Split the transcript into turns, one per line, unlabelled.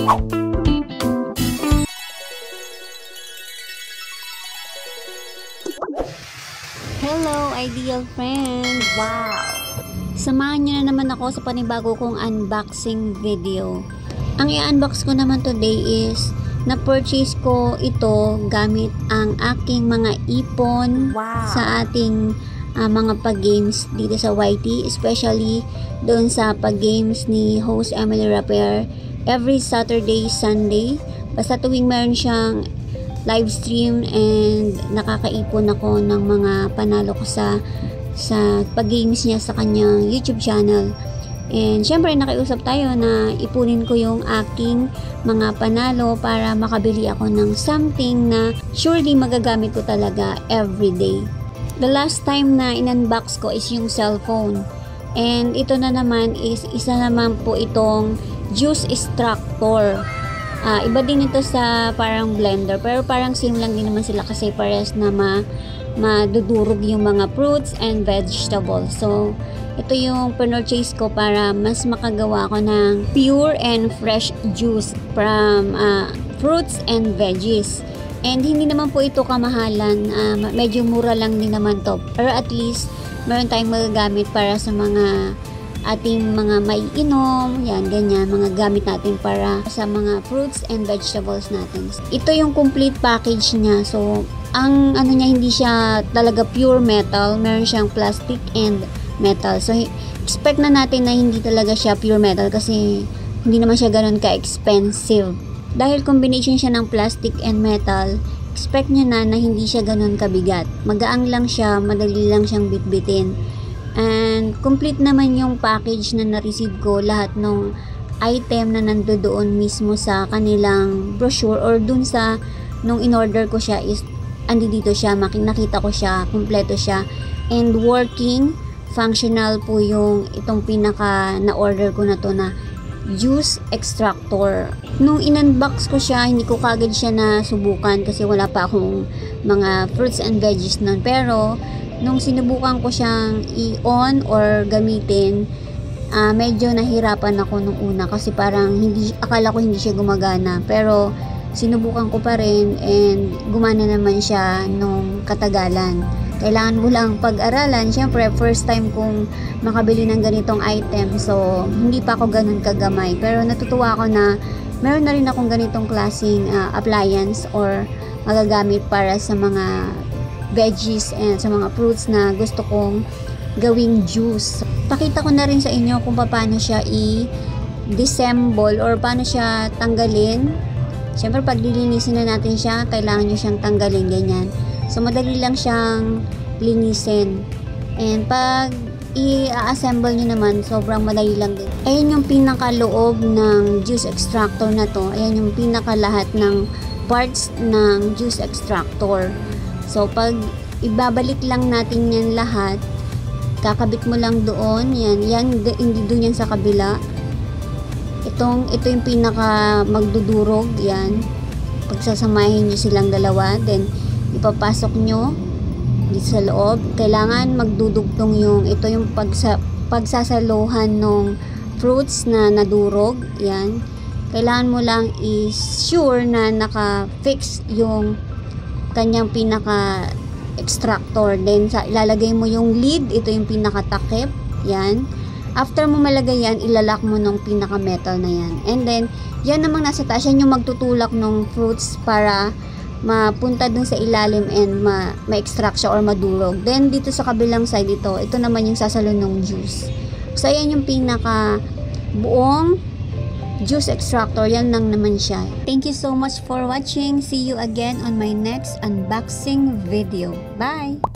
Hello, ideal friend! Wow! Samahan nyo na naman ako sa panibago kong unboxing video. Ang i-unbox ko naman today is na-purchase ko ito gamit ang aking mga ipon sa ating mga pag-games dito sa YT, especially doon sa pag-games ni host Emily Raper every Saturday, Sunday. Basta tuwing meron siyang live stream and nakakaipon ako ng mga panalo ko sa pag-games niya sa kanyang YouTube channel. And syempre nakiusap tayo na ipunin ko yung aking mga panalo para makabili ako ng something na surely magagamit ko talaga everyday. The last time na in-unbox ko is yung cellphone. And ito na naman is isa naman po itong juice extractor. Iba din ito sa parang blender, pero parang same lang din naman sila kasi parehas na madudurog yung mga fruits and vegetables. So ito yung purchase ko para mas makagawa ko ng pure and fresh juice from fruits and veggies. And hindi naman po ito kamahalan, medyo mura lang din naman to, pero at least meron tayong magagamit para sa mga ating mga maiinom, yan, ganyan, mga gamit natin para sa mga fruits and vegetables natin. Ito yung complete package niya. So, ang ano niya, hindi siya talaga pure metal, meron siyang plastic and metal. So, expect na natin na hindi talaga siya pure metal kasi hindi naman siya ganun ka-expensive. Dahil combination siya ng plastic and metal, expect nyo na hindi siya ganun kabigat. Magaang lang siya, madali lang siyang bitbitin. And complete naman yung package na na-receive ko, lahat ng item na nandoon mismo sa kanilang brochure or dun sa nung in-order ko siya is andi dito siya, nakita ko siya, kumpleto siya and working, functional po yung itong pinaka na-order ko na to na juice extractor. Nung in-unbox ko siya, hindi ko kagad siya nasubukan kasi wala pa akong mga fruits and veggies nun, pero nung sinubukan ko siyang i-on or gamitin, medyo nahirapan ako nung una kasi parang akala ko hindi siya gumagana, pero sinubukan ko pa rin and gumana naman siya nung katagalan. Kailangan mo lang pag-aralan. Siyempre, first time kong makabili ng ganitong item, so hindi pa ako ganun kagamay, pero natutuwa ako na meron na rin akong ganitong klaseng appliance or magagamit para sa mga veggies and sa mga fruits na gusto kong gawing juice. Pakita ko na rin sa inyo kung paano siya i-disassemble or paano siya tanggalin. Siyempre pag lilinisin na natin siya, kailangan nyo siyang tanggalin, ganyan. So madali lang siyang linisin. And pag i-assemble nyo naman, sobrang madali lang din. Ayan yung pinakaloob ng juice extractor na to. Ayan yung pinakalahat ng parts ng juice extractor. So, pag ibabalik lang natin yan lahat, kakabit mo lang doon, hindi doon yan sa kabila. Ito yung pinaka magdudurog, yan. Pagsasamahin nyo silang dalawa, then ipapasok nyo dito sa loob. Kailangan magdudugtong ito yung pagsasaluhan ng fruits na nadurog, yan. Kailangan mo lang i-sure na naka-fix yung kanyang pinaka extractor. Then ilalagay mo yung lid, ito yung pinaka takip, yan. After mo malagay yan, ilalak mo nung pinaka metal na yan. And then yan namang nasa taas, yan yung magtutulak ng fruits para mapunta dun sa ilalim and ma-extract siya or madurog. Then dito sa kabilang side, ito naman yung sasalon ng juice. So yan yung pinaka buong juice extractor, yan lang naman siya. Thank you so much for watching. See you again on my next unboxing video. Bye!